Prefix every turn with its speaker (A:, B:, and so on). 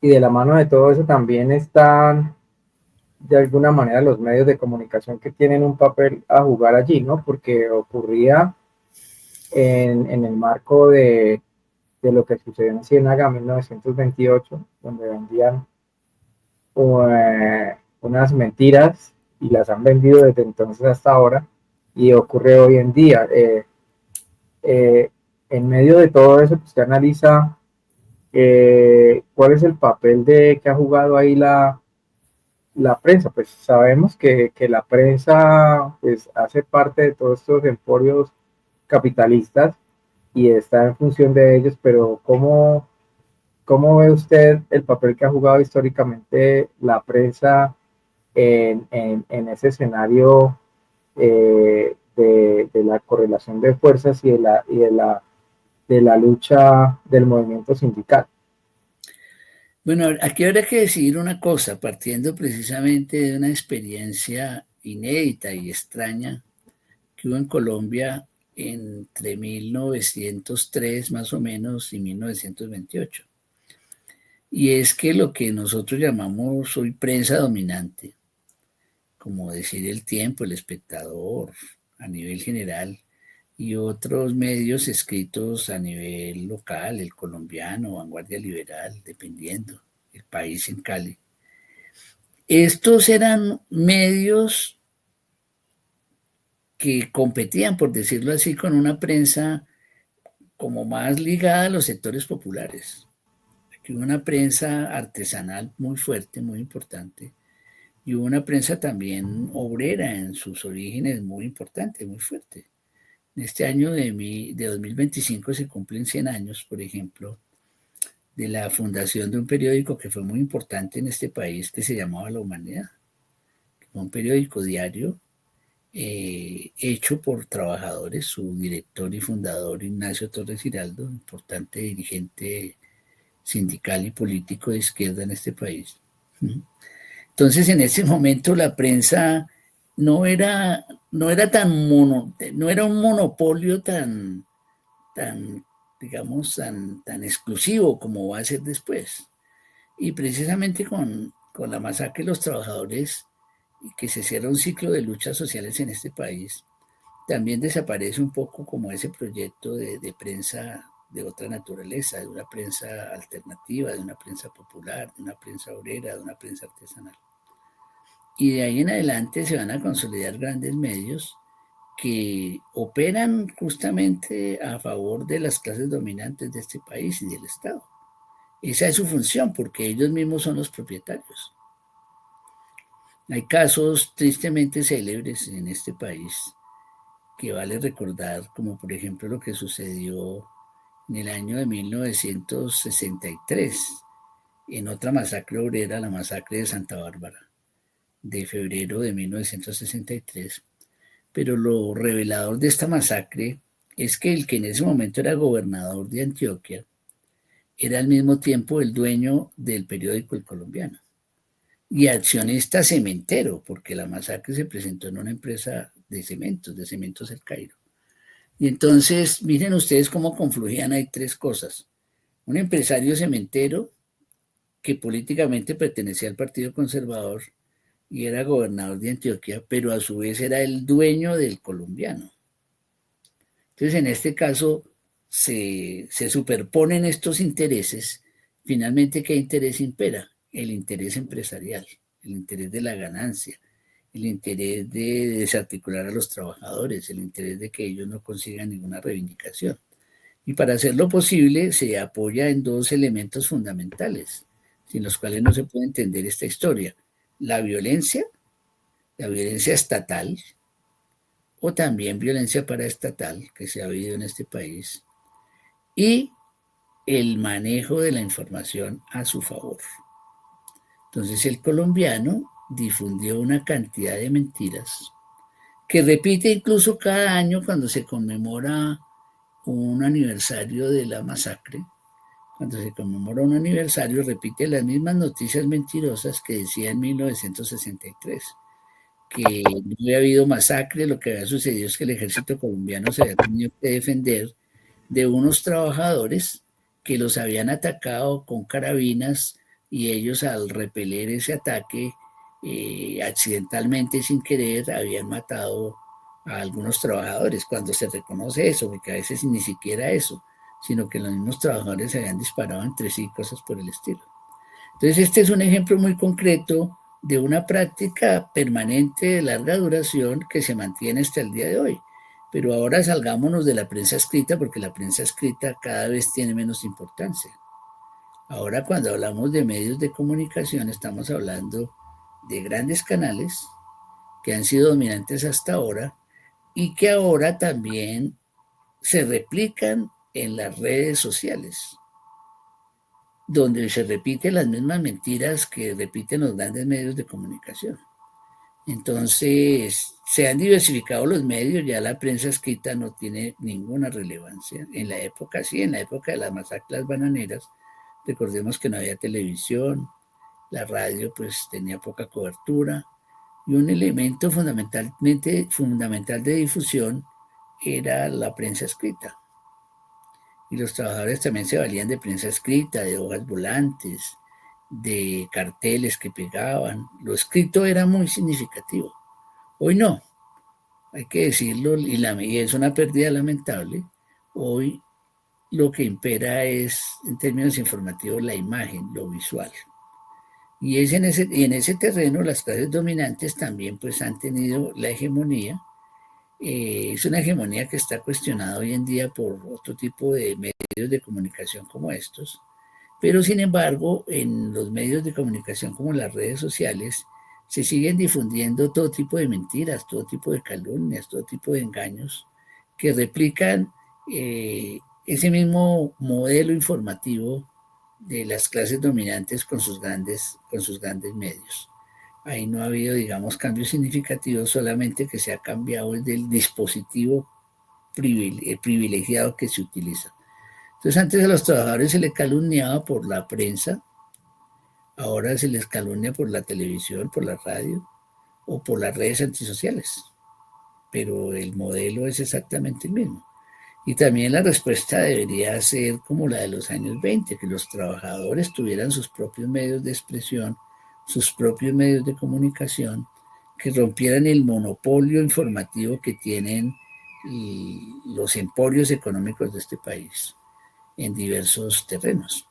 A: Y de la mano de todo eso también están de alguna manera los medios de comunicación que tienen un papel a jugar allí, ¿no? Porque ocurría en el marco de lo que sucedió en Ciénaga en 1928, donde vendían unas mentiras y las han vendido desde entonces hasta ahora y ocurre hoy en día. Eh, en medio de todo eso, pues, usted analiza cuál es el papel que ha jugado ahí la prensa. Pues sabemos que la prensa pues, hace parte de todos estos emporios capitalistas y está en función de ellos, pero ¿cómo ve usted el papel que ha jugado históricamente la prensa en ese escenario de la correlación de fuerzas y de la lucha del movimiento sindical?
B: Bueno, aquí habrá que decidir una cosa, partiendo precisamente de una experiencia inédita y extraña que hubo en Colombia entre 1903 más o menos y 1928. Y es que lo que nosotros llamamos hoy prensa dominante, como decir El Tiempo, El Espectador a nivel general, y otros medios escritos a nivel local, El Colombiano, Vanguardia Liberal, dependiendo, El País en Cali. Estos eran medios que competían, por decirlo así, con una prensa como más ligada a los sectores populares. Aquí hubo una prensa artesanal muy fuerte, muy importante, y hubo una prensa también obrera en sus orígenes muy importante, muy fuerte. En este año de 2025 se cumplen 100 años, por ejemplo, de la fundación de un periódico que fue muy importante en este país que se llamaba La Humanidad, un periódico diario hecho por trabajadores, su director y fundador Ignacio Torres Giraldo, importante dirigente sindical y político de izquierda en este país. Entonces, en ese momento la prensa no era no era un monopolio tan digamos, tan exclusivo como va a ser después. Y precisamente con la masacre de los trabajadores, y que se cierra un ciclo de luchas sociales en este país, también desaparece un poco como ese proyecto de prensa de otra naturaleza, de una prensa alternativa, de una prensa popular, de una prensa obrera, de una prensa artesanal. Y de ahí en adelante se van a consolidar grandes medios que operan justamente a favor de las clases dominantes de este país y del Estado. Esa es su función, porque ellos mismos son los propietarios. Hay casos tristemente célebres en este país que vale recordar, como por ejemplo lo que sucedió en el año de 1963, en otra masacre obrera, la masacre de Santa Bárbara, de febrero de 1963. Pero lo revelador de esta masacre es que el que en ese momento era gobernador de Antioquia era al mismo tiempo el dueño del periódico El Colombiano y accionista cementero, porque la masacre se presentó en una empresa de Cementos El Cairo. Y entonces, miren ustedes cómo confluían ahí tres cosas. Un empresario cementero que políticamente pertenecía al Partido Conservador y era gobernador de Antioquia, pero a su vez era el dueño del colombiano. Entonces, en este caso, se superponen estos intereses. Finalmente, ¿qué interés impera? El interés empresarial, el interés de la ganancia, el interés de desarticular a los trabajadores, el interés de que ellos no consigan ninguna reivindicación. Y para hacerlo posible se apoya en dos elementos fundamentales, sin los cuales no se puede entender esta historia. La la violencia estatal, o también violencia paraestatal que se ha vivido en este país, y el manejo de la información a su favor. Entonces el colombiano difundió una cantidad de mentiras que repite incluso cada año cuando se conmemora un aniversario de la masacre. Cuando se conmemora un aniversario, repite las mismas noticias mentirosas que decía en 1963, que no había habido masacre, lo que había sucedido es que el ejército colombiano se había tenido que defender de unos trabajadores que los habían atacado con carabinas y ellos al repeler ese ataque, accidentalmente, sin querer, habían matado a algunos trabajadores. Cuando se reconoce eso, porque a veces ni siquiera eso, sino que los mismos trabajadores se habían disparado entre sí, cosas por el estilo. Entonces, este es un ejemplo muy concreto de una práctica permanente de larga duración que se mantiene hasta el día de hoy. Pero ahora salgámonos de la prensa escrita, porque la prensa escrita cada vez tiene menos importancia. Ahora, cuando hablamos de medios de comunicación, estamos hablando de grandes canales que han sido dominantes hasta ahora y que ahora también se replican en las redes sociales, donde se repiten las mismas mentiras que repiten los grandes medios de comunicación. Entonces, se han diversificado los medios, ya la prensa escrita no tiene ninguna relevancia. En la época, sí, en la época de las masacres bananeras, recordemos que no había televisión, la radio pues tenía poca cobertura y un elemento fundamental de difusión era la prensa escrita. Y los trabajadores también se valían de prensa escrita, de hojas volantes, de carteles que pegaban. Lo escrito era muy significativo. Hoy no, hay que decirlo, y es una pérdida lamentable. Hoy lo que impera es, en términos informativos, la imagen, lo visual. Y en ese terreno las clases dominantes también pues han tenido la hegemonía. Es una hegemonía que está cuestionada hoy en día por otro tipo de medios de comunicación como estos, pero sin embargo en los medios de comunicación como las redes sociales se siguen difundiendo todo tipo de mentiras, todo tipo de calumnias, todo tipo de engaños que replican ese mismo modelo informativo de las clases dominantes con sus grandes medios. Ahí no ha habido, digamos, cambios significativos, solamente que se ha cambiado el del dispositivo privilegiado que se utiliza. Entonces, antes a los trabajadores se les calumniaba por la prensa, ahora se les calumnia por la televisión, por la radio o por las redes antisociales, pero el modelo es exactamente el mismo. Y también la respuesta debería ser como la de los años 20, que los trabajadores tuvieran sus propios medios de expresión, sus propios medios de comunicación, que rompieran el monopolio informativo que tienen los emporios económicos de este país en diversos terrenos.